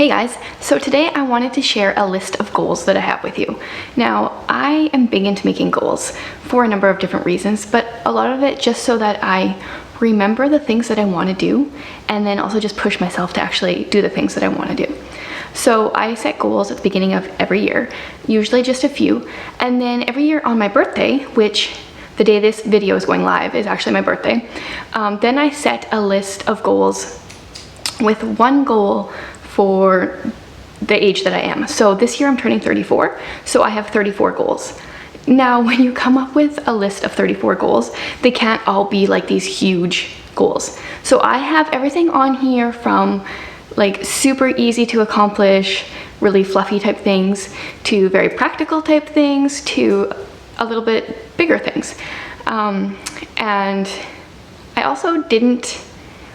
Hey guys, so today I wanted to share a list of goals that I have with you. Now, I am big into making goals for a number of different reasons, but a lot of it just so that I remember the things that I want to do and then also just push myself to actually do the things that I want to do. So I set goals at the beginning of every year, usually just a few, and then every year on my birthday, which the day this video is going live is actually my birthday, then I set a list of goals with one goal for the age that I am. So this year I'm turning 34, so I have 34 goals. Now, when you come up with a list of 34 goals, they can't all be like these huge goals. So I have everything on here from like super easy to accomplish, really fluffy type things, to very practical type things, to a little bit bigger things. And I also didn't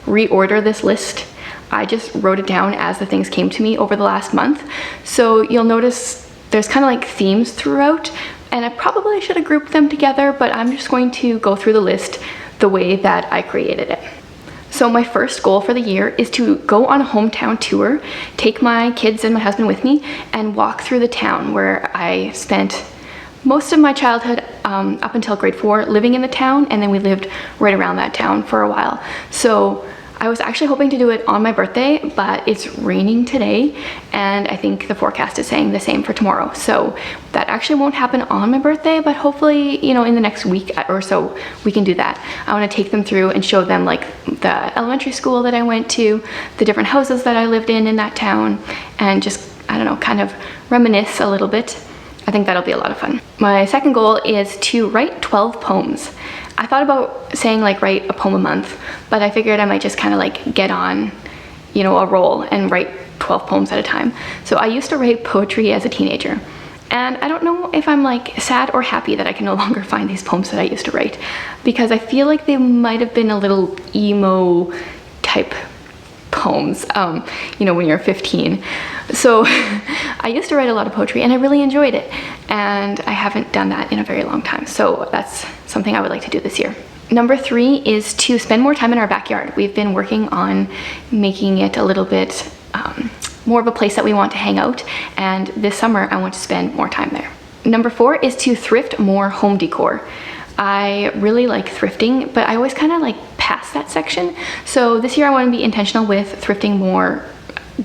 reorder this list. I just wrote it down as the things came to me over the last month. So you'll notice there's kind of like themes throughout, and I probably should have grouped them together, but I'm just going to go through the list the way that I created it. So my first goal for the year is to go on a hometown tour, take my kids and my husband with me, and walk through the town where I spent most of my childhood up until grade 4 living in the town, and then we lived right around that town for a while. So I was actually hoping to do it on my birthday, but it's raining today, and I think the forecast is saying the same for tomorrow. So that actually won't happen on my birthday, but hopefully, you know, in the next week or so, we can do that. I want to take them through and show them like the elementary school that I went to, the different houses that I lived in that town, and just, I don't know, kind of reminisce a little bit. I think that'll be a lot of fun. My second goal is to write 12 poems. I thought about saying like write a poem a month, but I figured I might just kind of like get on, you know, a roll and write 12 poems at a time. So I used to write poetry as a teenager, and I don't know if I'm like sad or happy that I can no longer find these poems that I used to write, because I feel like they might have been a little emo type poems, you know, when you're 15. So I used to write a lot of poetry and I really enjoyed it, and I haven't done that in a very long time. So that's something I would like to do this year. Number 3 is to spend more time in our backyard. We've been working on making it a little bit more of a place that we want to hang out, and this summer I want to spend more time there. Number 4 is to thrift more home decor. I really like thrifting, but I always kind of like pass that section. So this year I want to be intentional with thrifting more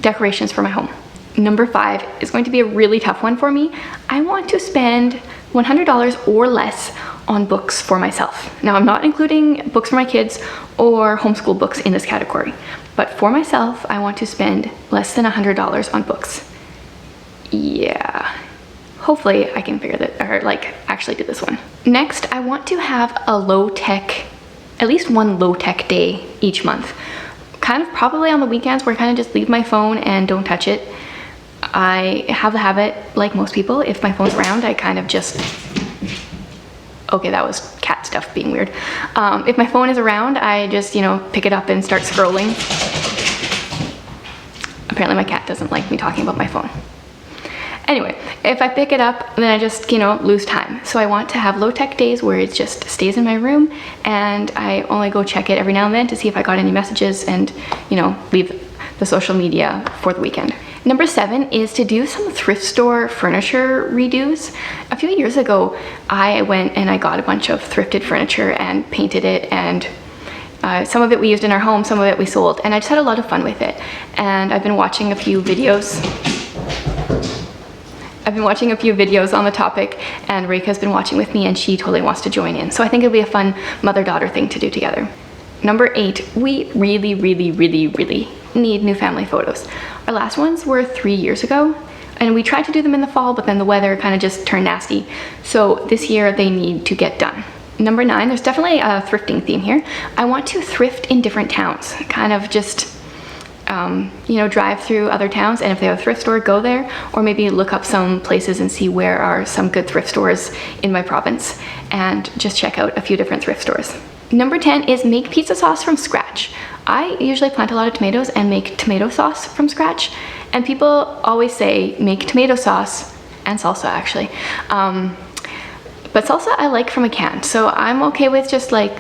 decorations for my home. Number 5 is going to be a really tough one for me. I want to spend $100 or less on books for myself. Now, I'm not including books for my kids or homeschool books in this category, but for myself, I want to spend less than $100 on books. Yeah. Hopefully I can figure that, or like actually do this one. Next, I want to have a low-tech, at least one low-tech day each month. Kind of probably on the weekends where I kind of just leave my phone and don't touch it. I have the habit, like most people, if my phone's around, I kind of just, okay, that was cat stuff being weird. If my phone is around, I just, you know, pick it up and start scrolling. Apparently my cat doesn't like me talking about my phone. Anyway, if I pick it up, then I just, you know, lose time. So I want to have low-tech days where it just stays in my room, and I only go check it every now and then to see if I got any messages and, you know, leave the social media for the weekend. Number 7 is to do some thrift store furniture redos. A few years ago, I went and I got a bunch of thrifted furniture and painted it, and some of it we used in our home, some of it we sold, and I just had a lot of fun with it. And I've been watching a few videos on the topic, and Reika's been watching with me, and she totally wants to join in. So I think it'll be a fun mother-daughter thing to do together. Number 8, we really need new family photos. Our last ones were 3 years ago, and we tried to do them in the fall, but then the weather kind of just turned nasty. So this year they need to get done. Number 9, there's definitely a thrifting theme here. I want to thrift in different towns, kind of just you know, drive through other towns, and if they have a thrift store, go there, or maybe look up some places and see where are some good thrift stores in my province, and just check out a few different thrift stores. Number 10 is make pizza sauce from scratch. I usually plant a lot of tomatoes and make tomato sauce from scratch, and people always say make tomato sauce and salsa actually. But salsa I like from a can, so I'm okay with just like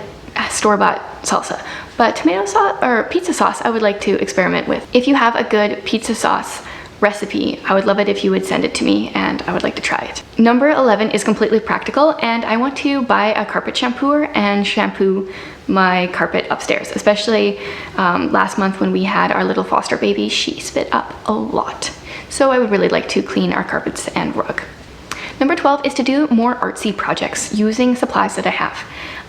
store-bought salsa. But tomato sauce or pizza sauce, I would like to experiment with. If you have a good pizza sauce recipe, I would love it if you would send it to me, and I would like to try it. Number 11 is completely practical, and I want to buy a carpet shampooer and shampoo my carpet upstairs, especially last month when we had our little foster baby. She spit up a lot. So I would really like to clean our carpets and rug. Number 12 is to do more artsy projects using supplies that I have.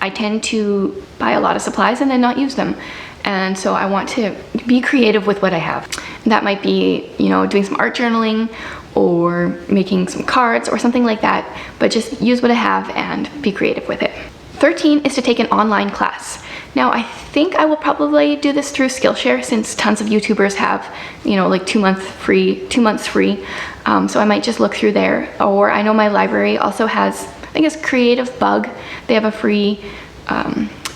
I tend to buy a lot of supplies and then not use them. And so I want to be creative with what I have. That might be, you know, doing some art journaling or making some cards or something like that, but just use what I have and be creative with it. 13 is to take an online class. Now, I think I will probably do this through Skillshare since tons of YouTubers have, you know, like 2 months free. So I might just look through there. Or I know my library also has, I think it's Creative Bug. They have a free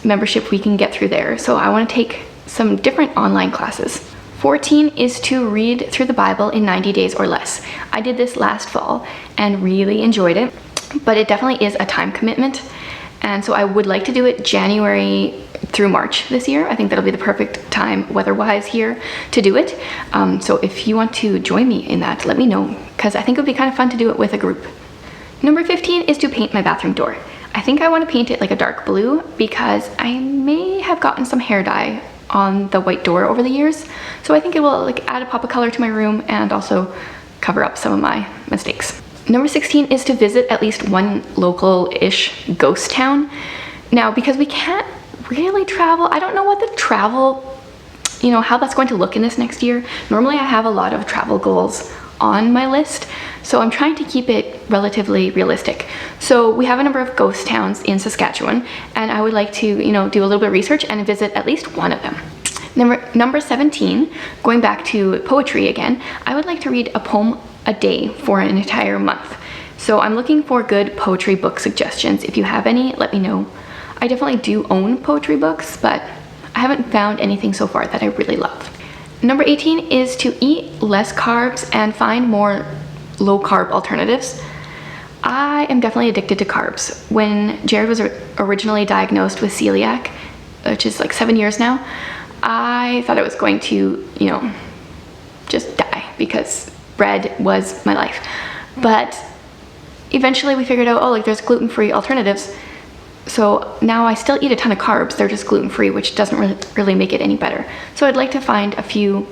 membership we can get through there. So I want to take some different online classes. 14 is to read through the Bible in 90 days or less. I did this last fall and really enjoyed it, but it definitely is a time commitment. And so I would like to do it January through March this year. I think that'll be the perfect time weather-wise here to do it. So if you want to join me in that, let me know, because I think it would be kind of fun to do it with a group. Number 15 is to paint my bathroom door. I think I want to paint it like a dark blue because I may have gotten some hair dye on the white door over the years. So I think it will like add a pop of color to my room and also cover up some of my mistakes. Number 16 is to visit at least one local-ish ghost town. Now, because we can't really travel, I don't know what the travel, you know, how that's going to look in this next year. Normally I have a lot of travel goals on my list, so I'm trying to keep it relatively realistic. So we have a number of ghost towns in Saskatchewan, and I would like to, you know, do a little bit of research and visit at least one of them. Number 17, going back to poetry again, I would like to read a poem a day for an entire month. So I'm looking for good poetry book suggestions. If you have any, let me know. I definitely do own poetry books, but I haven't found anything so far that I really love. Number 18 is to eat less carbs and find more low-carb alternatives. I am definitely addicted to carbs. When Jared was originally diagnosed with celiac, which is like 7 years now, I thought I was going to, you know, just die because bread was my life. But eventually we figured out, oh, like there's gluten-free alternatives. So now I still eat a ton of carbs, they're just gluten-free, which doesn't really make it any better. So I'd like to find a few,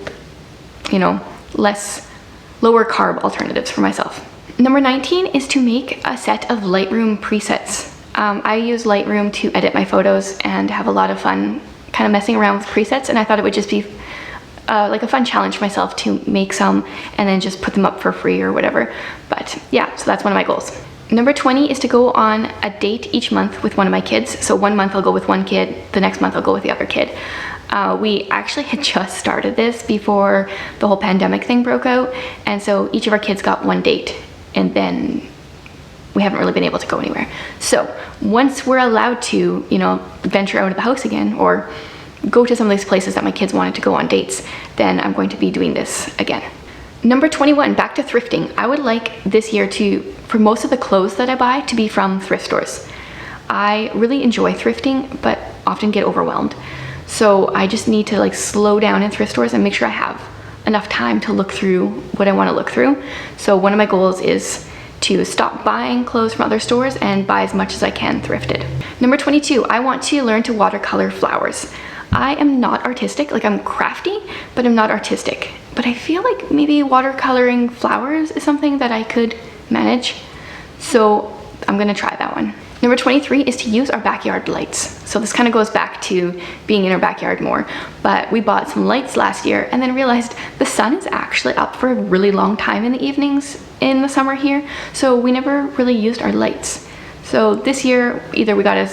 you know, lower carb alternatives for myself. Number 19 is to make a set of Lightroom presets. I use Lightroom to edit my photos and have a lot of fun kind of messing around with presets, and I thought it would just be like a fun challenge for myself to make some and then just put them up for free or whatever. But yeah, so that's one of my goals. Number 20 is to go on a date each month with one of my kids. So 1 month I'll go with one kid, the next month I'll go with the other kid. We actually had just started this before the whole pandemic thing broke out, and so each of our kids got one date, and then we haven't really been able to go anywhere. So once we're allowed to, you know, venture out of the house again or go to some of these places that my kids wanted to go on dates, then I'm going to be doing this again. Number 21, back to thrifting. I would like this year for most of the clothes that I buy to be from thrift stores. I really enjoy thrifting, but often get overwhelmed. So I just need to like slow down in thrift stores and make sure I have enough time to look through what I want to look through. So one of my goals is to stop buying clothes from other stores and buy as much as I can thrifted. Number 22, I want to learn to watercolor flowers. I am not artistic, like I'm crafty, but I'm not artistic. But I feel like maybe watercoloring flowers is something that I could manage. So I'm gonna try that one. Number 23 is to use our backyard lights. So this kind of goes back to being in our backyard more, but we bought some lights last year and then realized the sun is actually up for a really long time in the evenings in the summer here. So we never really used our lights. So this year, either we gotta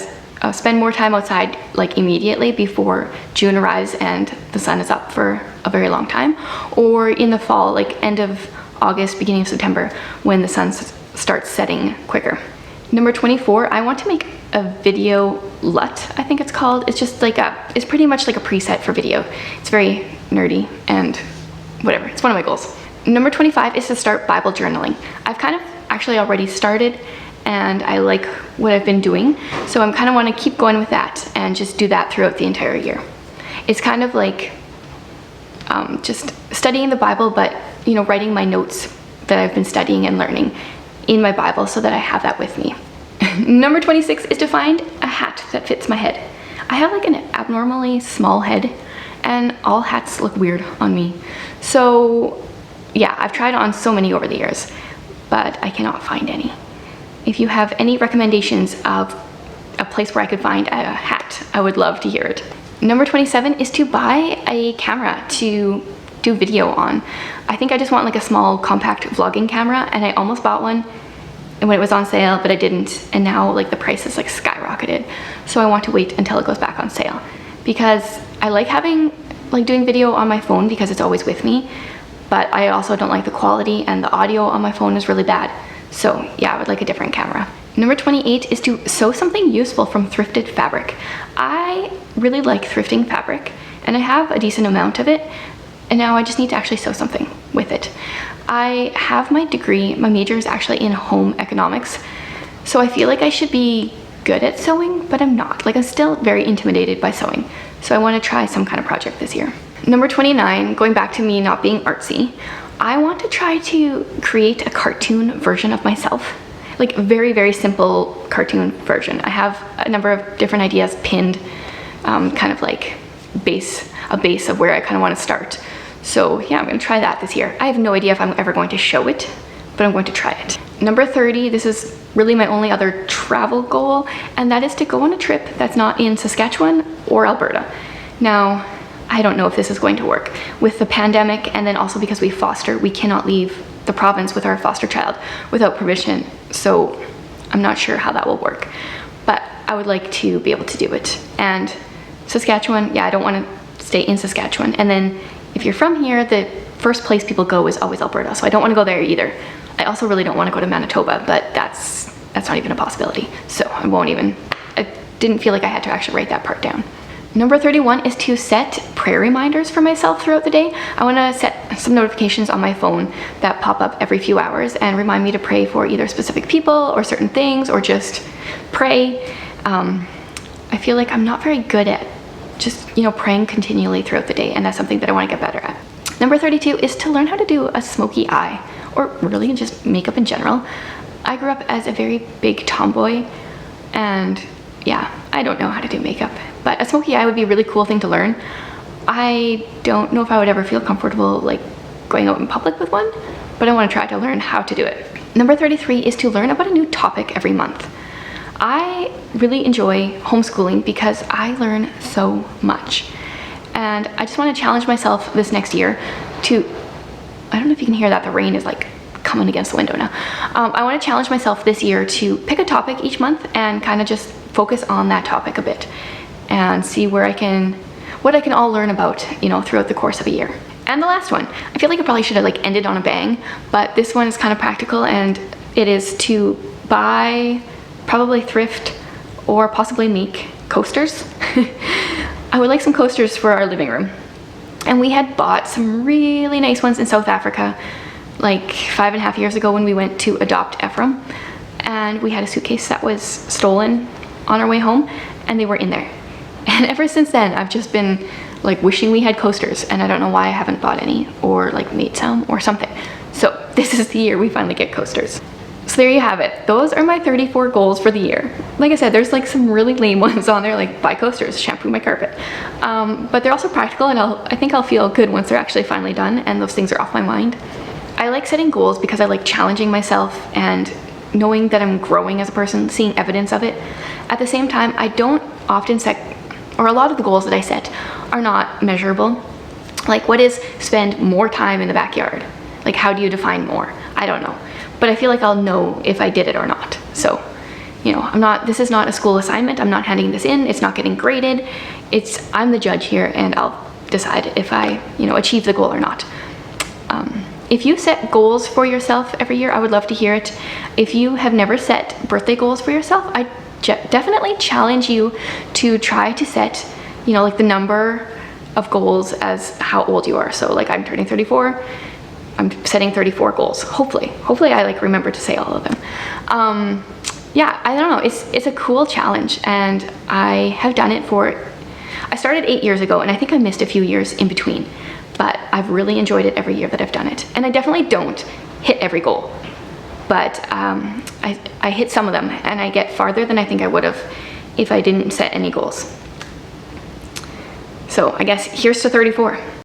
spend more time outside like immediately before June arrives and the sun is up for a very long time, or in the fall, like end of August, beginning of September, when the sun starts setting quicker. Number 24, I want to make a video LUT, I think it's called. It's just like it's pretty much like a preset for video. It's very nerdy and whatever, it's one of my goals. Number 25 is to start Bible journaling. I've kind of actually already started and I like what I've been doing, so I'm kind of want to keep going with that and just do that throughout the entire year. It's kind of like just studying the Bible, but, writing my notes that I've been studying and learning in my Bible so that I have that with me. Number 26 is to find a hat that fits my head. I have like an abnormally small head, and all hats look weird on me. So yeah, I've tried on so many over the years, but I cannot find any. If you have any recommendations of a place where I could find a hat, I would love to hear it. Number 27 is to buy a camera to do video on. I think I just want like a small compact vlogging camera, and I almost bought one when it was on sale, but I didn't, and now like the price is like skyrocketed. So I want to wait until it goes back on sale, because I like doing video on my phone because it's always with me, but I also don't like the quality, and the audio on my phone is really bad. So yeah, I would like a different camera. Number 28 is to sew something useful from thrifted fabric. I really like thrifting fabric, and I have a decent amount of it, and now I just need to actually sew something with it. I have my degree, my major is actually in home economics, so I feel like I should be good at sewing, but I'm not. Like, I'm still very intimidated by sewing, so I want to try some kind of project this year. Number 29, going back to me not being artsy, I want to try to create a cartoon version of myself. Like a very, very simple cartoon version. I have a number of different ideas pinned, kind of like a base of where I kind of want to start. So yeah, I'm going to try that this year. I have no idea if I'm ever going to show it, but I'm going to try it. Number 30, this is really my only other travel goal, and that is to go on a trip that's not in Saskatchewan or Alberta. Now, I don't know if this is going to work. With the pandemic, and then also because we foster, we cannot leave the province with our foster child without permission, so I'm not sure how that will work. But I would like to be able to do it. And Saskatchewan, yeah, I don't want to stay in Saskatchewan. And then if you're from here, the first place people go is always Alberta, so I don't want to go there either. I also really don't want to go to Manitoba, but that's not even a possibility. So I didn't feel like I had to actually write that part down. Number 31 is to set prayer reminders for myself throughout the day. I want to set some notifications on my phone that pop up every few hours and remind me to pray for either specific people or certain things, or just pray. I feel like I'm not very good at just, praying continually throughout the day, and that's something that I want to get better at. Number 32 is to learn how to do a smoky eye, or really just makeup in general. I grew up as a very big tomboy, and yeah, I don't know how to do makeup, but a smoky eye would be a really cool thing to learn. I don't know if I would ever feel comfortable like going out in public with one, but I want to try to learn how to do it. Number 33 is to learn about a new topic every month. I really enjoy homeschooling because I learn so much, and I just want to challenge myself this next year to, I don't know if you can hear that, the rain is like coming against the window now. I want to challenge myself this year to pick a topic each month and kind of just focus on that topic a bit and see what I can all learn about, throughout the course of a year. And the last one, I feel like I probably should have like ended on a bang, but this one is kind of practical, and it is to buy, probably thrift or possibly make coasters. I would like some coasters for our living room. And we had bought some really nice ones in South Africa like 5.5 years ago when we went to adopt Ephraim, and we had a suitcase that was stolen on our way home, and they were in there. And ever since then, I've just been like wishing we had coasters, and I don't know why I haven't bought any or like made some or something. So this is the year we finally get coasters. So there you have it. Those are my 34 goals for the year. Like I said, there's like some really lame ones on there, like buy coasters, shampoo my carpet. But they're also practical, and I think I'll feel good once they're actually finally done and those things are off my mind. I like setting goals because I like challenging myself and knowing that I'm growing as a person, seeing evidence of it. At the same time, I don't often set, or a lot of the goals that I set are not measurable. Like, what is spend more time in the backyard? Like, how do you define more? I don't know. But I feel like I'll know if I did it or not. So, this is not a school assignment. I'm not handing this in. It's not getting graded. I'm the judge here, and I'll decide if I, achieve the goal or not. If you set goals for yourself every year, I would love to hear it. If you have never set birthday goals for yourself, I definitely challenge you to try to set, like the number of goals as how old you are. So like, I'm turning 34. I'm setting 34 goals. Hopefully I like remember to say all of them. Yeah, I don't know. It's a cool challenge, and I have done it I started 8 years ago, and I think I missed a few years in between. but I've really enjoyed it every year that I've done it. And I definitely don't hit every goal, but I hit some of them, and I get farther than I think I would have if I didn't set any goals. So I guess here's to 34.